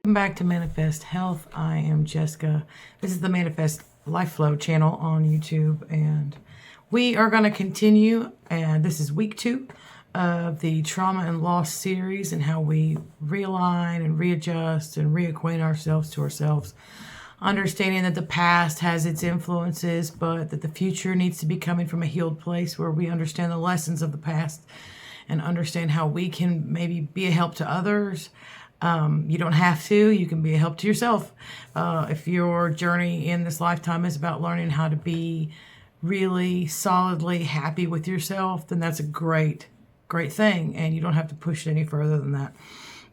Welcome back to Manifest Health. I am Jessica. This is the Manifest Life Flow channel on YouTube, and we are going to continue, and this is week 2 of the trauma and loss series, and how we realign and readjust and reacquaint ourselves to ourselves, understanding that the past has its influences, but that the future needs to be coming from a healed place where we understand the lessons of the past and understand how we can maybe be a help to others. You don't have to. You can be a help to yourself. If your journey in this lifetime is about learning how to be really solidly happy with yourself, then that's a great thing, and you don't have to push it any further than that.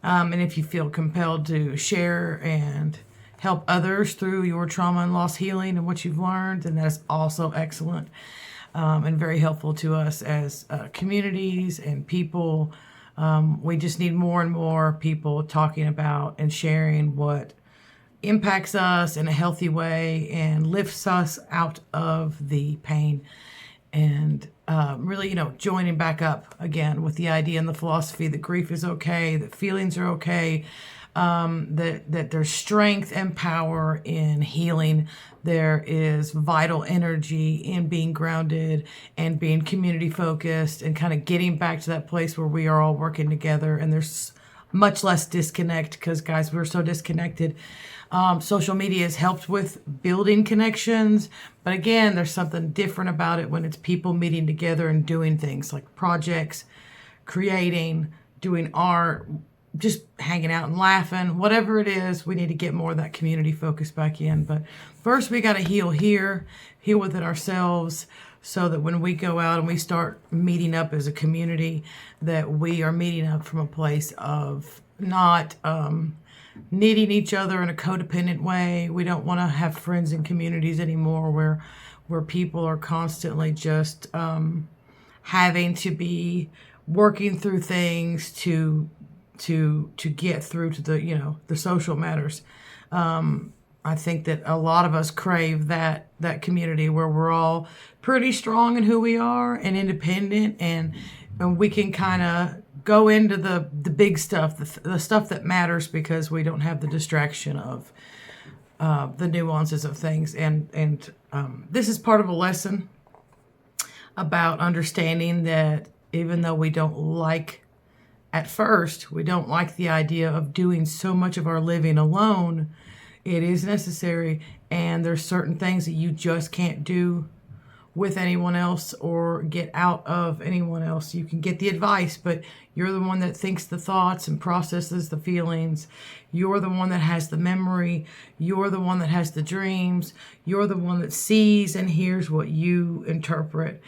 And if you feel compelled to share and help others through your trauma and loss healing and what you've learned, then that's also excellent, and very helpful to us as communities and people. We just need more and more people talking about and sharing what impacts us in a healthy way and lifts us out of the pain, and really, joining back up again with the idea and the philosophy that grief is okay, that feelings are okay, that there's strength and power in healing. There is vital energy in being grounded and being community focused and kind of getting back to that place where we are all working together, and there's much less disconnect, because guys, we're so disconnected. Social media has helped with building connections, but again, there's something different about it when it's people meeting together and doing things like projects, creating, doing art, just hanging out and laughing, whatever it is. We need to get more of that community focus back in. But first, we got to heal here, heal within ourselves, so that when we go out and we start meeting up as a community, that we are meeting up from a place of not needing each other in a codependent way. We don't want to have friends and communities anymore where people are constantly just having to be working through things to get through to the social matters. I think that a lot of us crave that community where we're all pretty strong in who we are and independent, and we can kind of go into the big stuff, the stuff that matters, because we don't have the distraction of the nuances of things. And this is part of a lesson about understanding that even though we don't like, at first, we don't like the idea of doing so much of our living alone, it is necessary, and there's certain things that you just can't do with anyone else or get out of anyone else. You can get the advice, but you're the one that thinks the thoughts and processes the feelings. You're the one that has the memory. You're the one that has the dreams. You're the one that sees and hears what you interpret.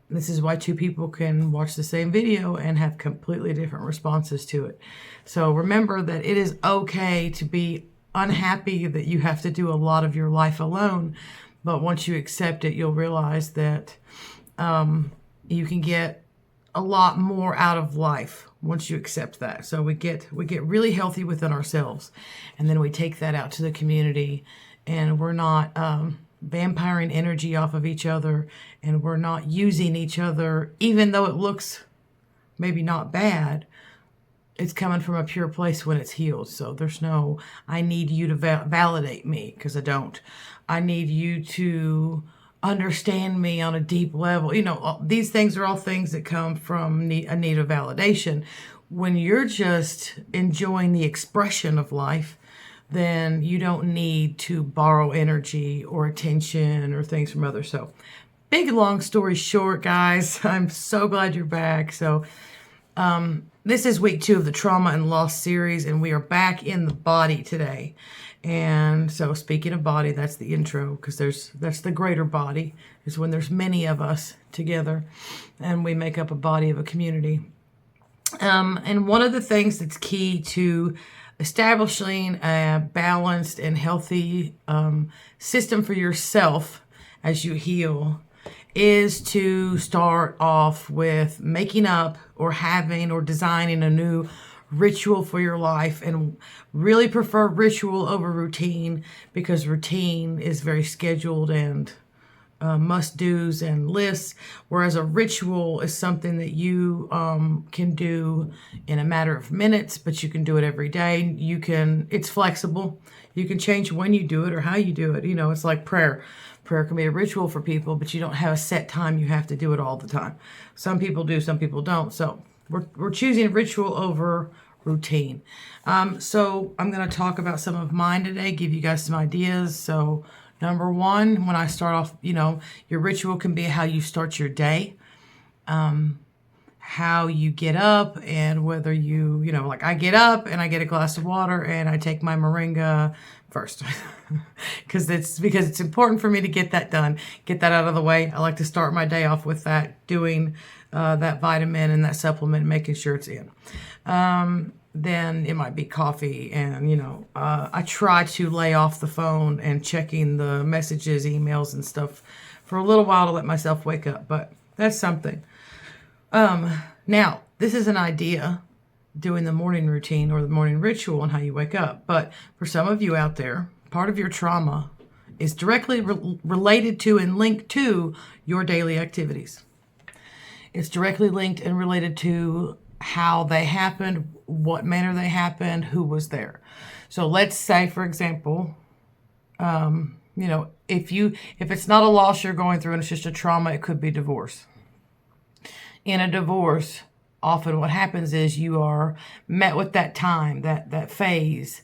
This is why two people can watch the same video and have completely different responses to it. So remember that it is okay to be unhappy that you have to do a lot of your life alone. But once you accept it, you'll realize that you can get a lot more out of life once you accept that. So we get really healthy within ourselves, and then we take that out to the community, and we're not vampiring energy off of each other, and we're not using each other, even though it looks maybe not bad. It's coming from a pure place when it's healed. So there's no, I need you to validate me, because I don't. I need you to understand me on a deep level. These things are all things that come from a need of validation. When you're just enjoying the expression of life, then you don't need to borrow energy or attention or things from others. So big, long story short, guys, I'm so glad you're back. So this is week 2 of the trauma and loss series, and we are back in the body today. And so speaking of body, that's the intro, because that's the greater body, is when there's many of us together and we make up a body of a community. And one of the things that's key to establishing a balanced and healthy system for yourself as you heal is to start off with making up or having or designing a new ritual for your life, and really prefer ritual over routine, because routine is very scheduled and must-dos and lists, whereas a ritual is something that you can do in a matter of minutes, but you can do it every day. It's flexible. You can change when you do it or how you do it. It's like prayer. Prayer can be a ritual for people, but you don't have a set time you have to do it all the time. Some people do, some people don't. So we're choosing ritual over routine. So I'm going to talk about some of mine today, give you guys some ideas. So number one, when I start off, your ritual can be how you start your day, how you get up, and whether like I get up and I get a glass of water and I take my moringa first because it's important for me to get that done, get that out of the way. I like to start my day off with that, doing that vitamin and that supplement, making sure it's in. Then it might be coffee, and I try to lay off the phone and checking the messages, emails, and stuff for a little while to let myself wake up, but that's something. Now, this is an idea, doing the morning routine or the morning ritual and how you wake up, but for some of you out there, part of your trauma is directly related to and linked to your daily activities. It's directly linked and related to how they happened, what manner they happened, who was there. So let's say, for example, if it's not a loss you're going through and it's just a trauma, it could be divorce. In a divorce, often what happens is you are met with that time, that phase,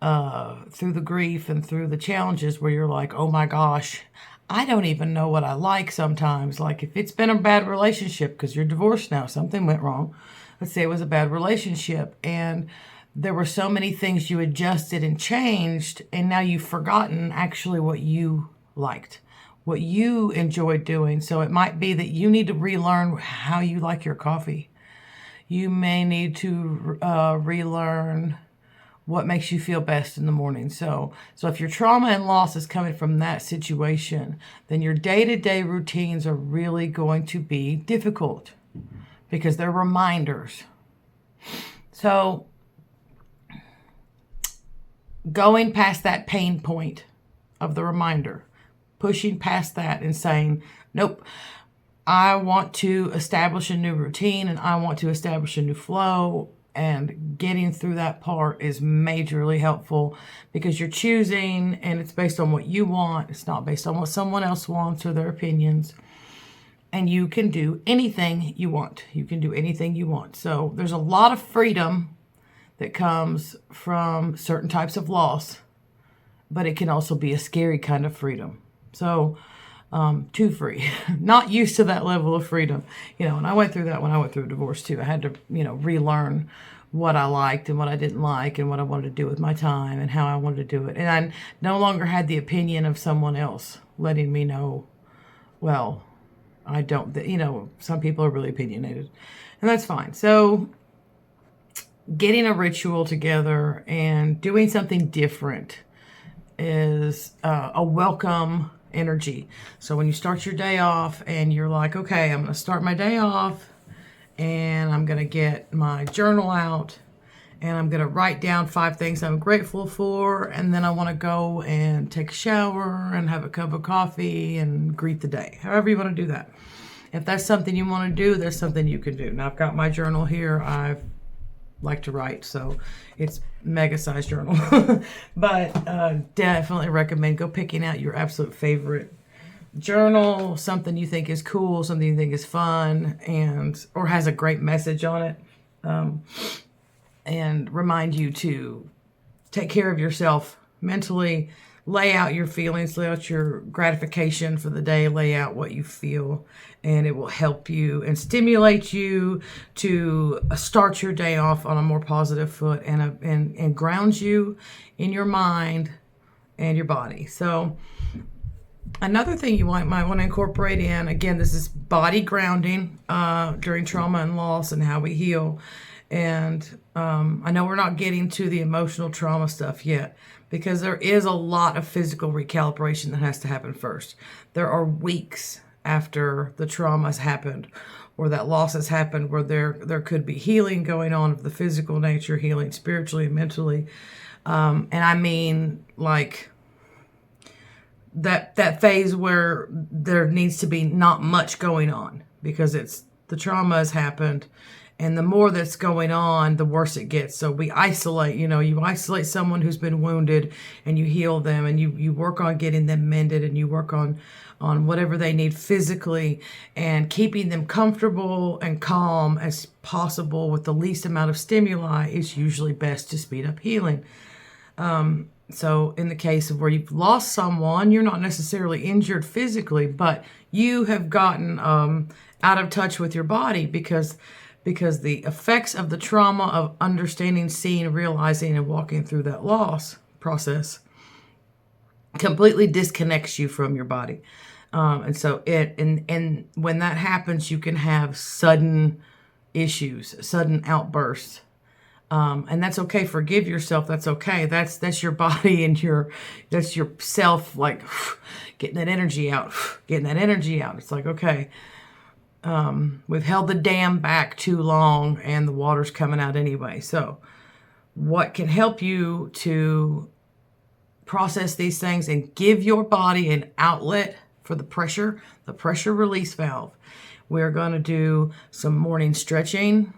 through the grief and through the challenges where you're like, oh my gosh, I don't even know what I like sometimes. Like if it's been a bad relationship, because you're divorced now, something went wrong. Let's say it was a bad relationship and there were so many things you adjusted and changed, and now you've forgotten actually what you liked, what you enjoyed doing. So it might be that you need to relearn how you like your coffee. You may need to relearn what makes you feel best in the morning. So if your trauma and loss is coming from that situation, then your day-to-day routines are really going to be difficult because they're reminders. So going past that pain point of the reminder, pushing past that and saying, nope, I want to establish a new routine and I want to establish a new flow, and getting through that part is majorly helpful because you're choosing and it's based on what you want. It's not based on what someone else wants or their opinions. And you can do anything you want. You can do anything you want. So there's a lot of freedom that comes from certain types of loss, but it can also be a scary kind of freedom. So too free, not used to that level of freedom, and I went through that when I went through a divorce too. I had to, relearn what I liked and what I didn't like and what I wanted to do with my time and how I wanted to do it. And I no longer had the opinion of someone else letting me know, well, I don't, some people are really opinionated, and that's fine. So getting a ritual together and doing something different is a welcome energy. So when you start your day off and you're like, okay, I'm going to start my day off and I'm going to get my journal out and I'm going to write down 5 things I'm grateful for, and then I want to go and take a shower and have a cup of coffee and greet the day. However you want to do that. If that's something you want to do, there's something you can do. Now I've got my journal here. I like to write, so it's mega size journal. But definitely recommend go picking out your absolute favorite journal, something you think is cool, something you think is fun, or has a great message on it, and remind you to take care of yourself mentally, lay out your feelings, lay out your gratification for the day, lay out what you feel, and it will help you and stimulate you to start your day off on a more positive foot and ground you in your mind and your body. So another thing you might want to incorporate in, again, this is body grounding during trauma and loss and how we heal. And I know we're not getting to the emotional trauma stuff yet because there is a lot of physical recalibration that has to happen first. There are weeks after the trauma has happened or that loss has happened where there could be healing going on of the physical nature, healing spiritually and mentally. And I mean like that phase where there needs to be not much going on, because the trauma has happened, and the more that's going on, the worse it gets. So we isolate, you isolate someone who's been wounded, and you heal them, and you work on getting them mended, and you work on whatever they need physically, and keeping them comfortable and calm as possible with the least amount of stimuli is usually best to speed up healing. So in the case of where you've lost someone, you're not necessarily injured physically, but you have gotten out of touch with your body because the effects of the trauma of understanding, seeing, realizing, and walking through that loss process completely disconnects you from your body. And so and when that happens, you can have sudden issues, sudden outbursts. And that's okay. Forgive yourself. That's okay. That's your body and that's your self, like getting that energy out, getting that energy out. It's like, okay, we've held the dam back too long and the water's coming out anyway. So what can help you to process these things and give your body an outlet for the pressure release valve? We're going to do some morning stretching.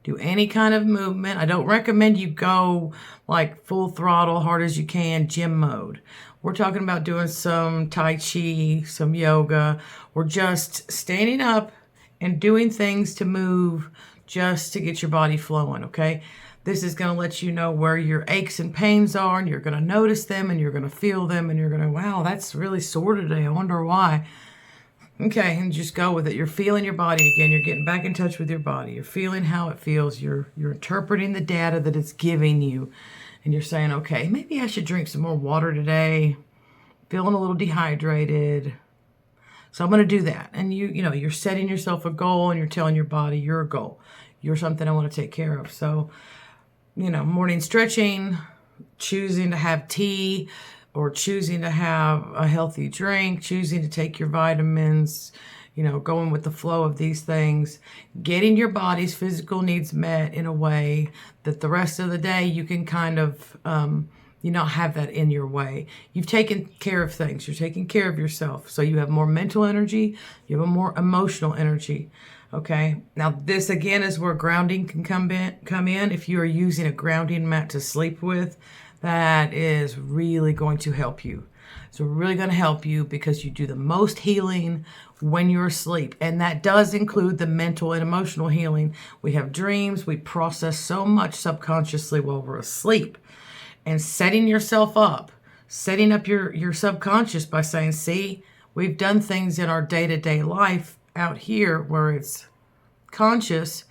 Do any kind of movement. I don't recommend you go like full throttle, hard as you can, gym mode. We're talking about doing some Tai Chi, some yoga, or just standing up and doing things to move just to get your body flowing, okay? This is going to let you know where your aches and pains are, and you're going to notice them, and you're going to feel them, and you're going to, wow, that's really sore today. I wonder why. Okay, and just go with it. You're feeling your body again. You're getting back in touch with your body. You're feeling how it feels. You're interpreting the data that it's giving you. And you're saying, okay, maybe I should drink some more water today. Feeling a little dehydrated. So I'm going to do that. And you're setting yourself a goal, and you're telling your body you're a goal. You're something I want to take care of. So, morning stretching, choosing to have tea, or choosing to have a healthy drink, choosing to take your vitamins, going with the flow of these things, getting your body's physical needs met in a way that the rest of the day you can kind of, not have that in your way. You've taken care of things. You're taking care of yourself. So you have more mental energy. You have a more emotional energy. Okay. Now this again is where grounding can come in. If you are using a grounding mat to sleep with, that is really going to help you. It's really going to help you because you do the most healing when you're asleep. And that does include the mental and emotional healing. We have dreams. We process so much subconsciously while we're asleep. And setting yourself up, setting up your subconscious by saying, see, we've done things in our day-to-day life out here where it's conscious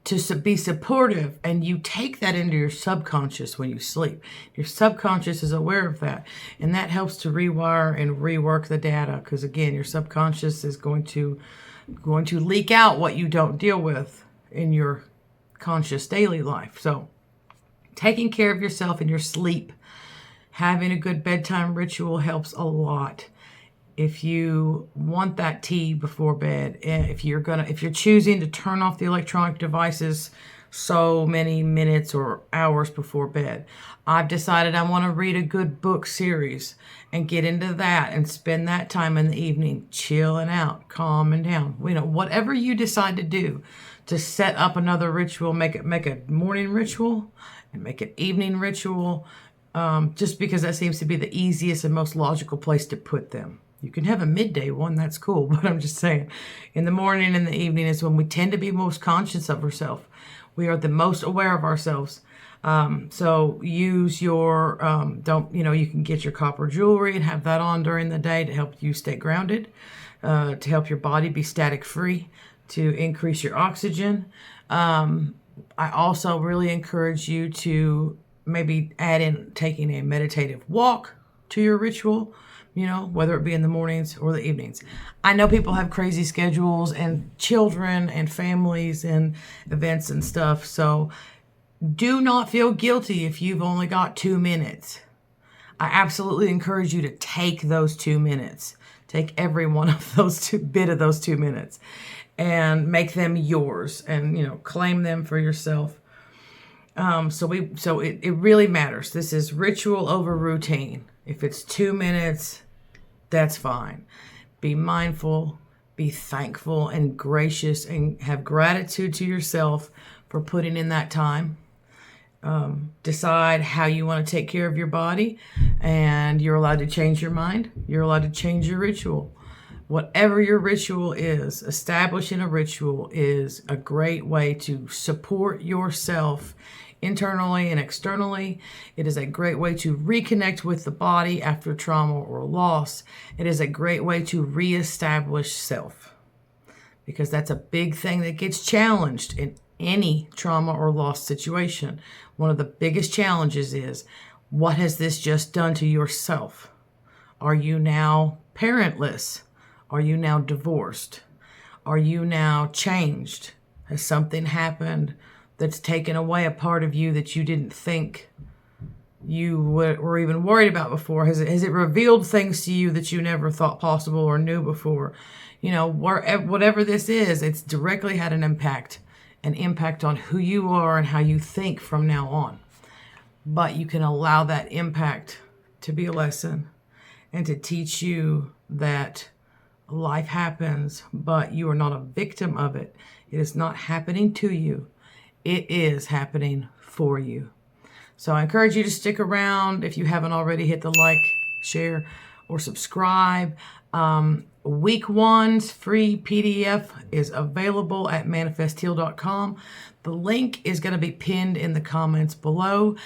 to be supportive, and you take that into your subconscious when you sleep. Your subconscious is aware of that, and that helps to rewire and rework the data, because again, your subconscious is going to leak out what you don't deal with in your conscious daily life. So taking care of yourself in your sleep, having a good bedtime ritual helps a lot. If you want that tea before bed, if you're choosing to turn off the electronic devices so many minutes or hours before bed, I've decided I want to read a good book series and get into that and spend that time in the evening chilling out, calming down. Whatever you decide to do to set up another ritual, make a morning ritual and make an evening ritual, just because that seems to be the easiest and most logical place to put them. You can have a midday one, that's cool, but I'm just saying, in the morning and the evening is when we tend to be most conscious of ourselves. We are the most aware of ourselves. So use your, you can get your copper jewelry and have that on during the day to help you stay grounded, to help your body be static free, to increase your oxygen. I also really encourage you to maybe add in taking a meditative walk to your ritual, whether it be in the mornings or the evenings. I know people have crazy schedules and children and families and events and stuff. So do not feel guilty if you've only got 2 minutes. I absolutely encourage you to take those 2 minutes. Take every one of those bit of those 2 minutes and make them yours, and claim them for yourself. So it really matters. This is ritual over routine. If it's 2 minutes, that's fine. Be mindful, be thankful and gracious, and have gratitude to yourself for putting in that time. Decide how you want to take care of your body, and you're allowed to change your mind. You're allowed to change your ritual. Whatever your ritual is, establishing a ritual is a great way to support yourself internally and externally. It is a great way to reconnect with the body after trauma or loss. It is a great way to reestablish self, because that's a big thing that gets challenged in any trauma or loss situation. One of the biggest challenges is, what has this just done to yourself? Are you now parentless? Are you now divorced? Are you now changed? Has something happened that's taken away a part of you that you didn't think you were even worried about before? Has it revealed things to you that you never thought possible or knew before? You know, whatever this is, it's directly had an impact on who you are and how you think from now on. But you can allow that impact to be a lesson and to teach you that life happens, but you are not a victim of it. It is not happening to you. It is happening for you. So I encourage you to stick around. If you haven't already, hit the like, share, or subscribe. Week 1's free PDF is available at manifestheal.com. The link is going to be pinned in the comments below.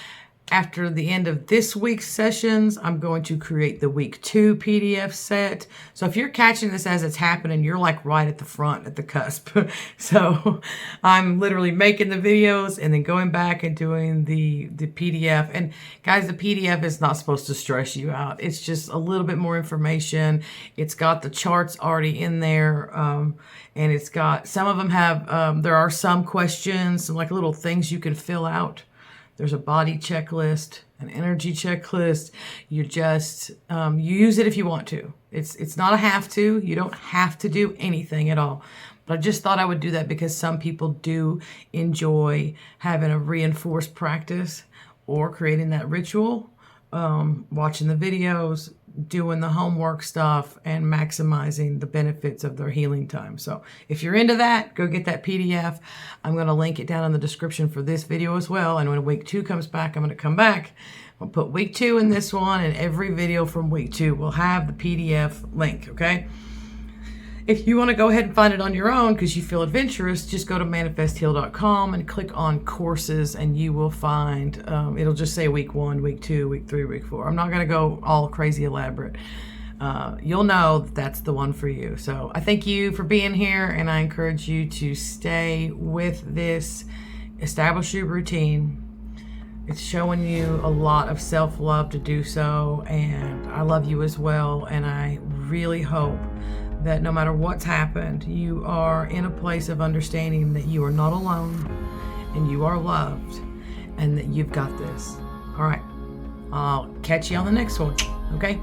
After the end of this week's sessions, I'm going to create the week 2 PDF set. So if you're catching this as it's happening, you're like right at the front, at the cusp. So I'm literally making the videos and then going back and doing the PDF. And guys, the PDF is not supposed to stress you out. It's just a little bit more information. It's got the charts already in there. And it's got, some of them have, there are some questions, like little things you can fill out. There's a body checklist, an energy checklist. You just, you use it if you want to. It's not a have to. You don't have to do anything at all. But I just thought I would do that because some people do enjoy having a reinforced practice or creating that ritual, watching the videos, doing the homework stuff, and maximizing the benefits of their healing time. So if you're into that, go get that PDF. I'm going to link it down in the description for this video as well. And when week 2 comes back, I'm going to come back. I'll put week 2 in this one, and every video from week 2 will have the PDF link, okay? If you want to go ahead and find it on your own because you feel adventurous, just go to manifestheal.com and click on courses, and you will find, it'll just say week 1, week 2, week 3, week 4. I'm not going to go all crazy elaborate. You'll know that's the one for you. So I thank you for being here, and I encourage you to stay with this. Establish your routine. It's showing you a lot of self-love to do so, and I love you as well, and I really hope that no matter what's happened, you are in a place of understanding that you are not alone and you are loved and that you've got this. All right. I'll catch you on the next one. Okay?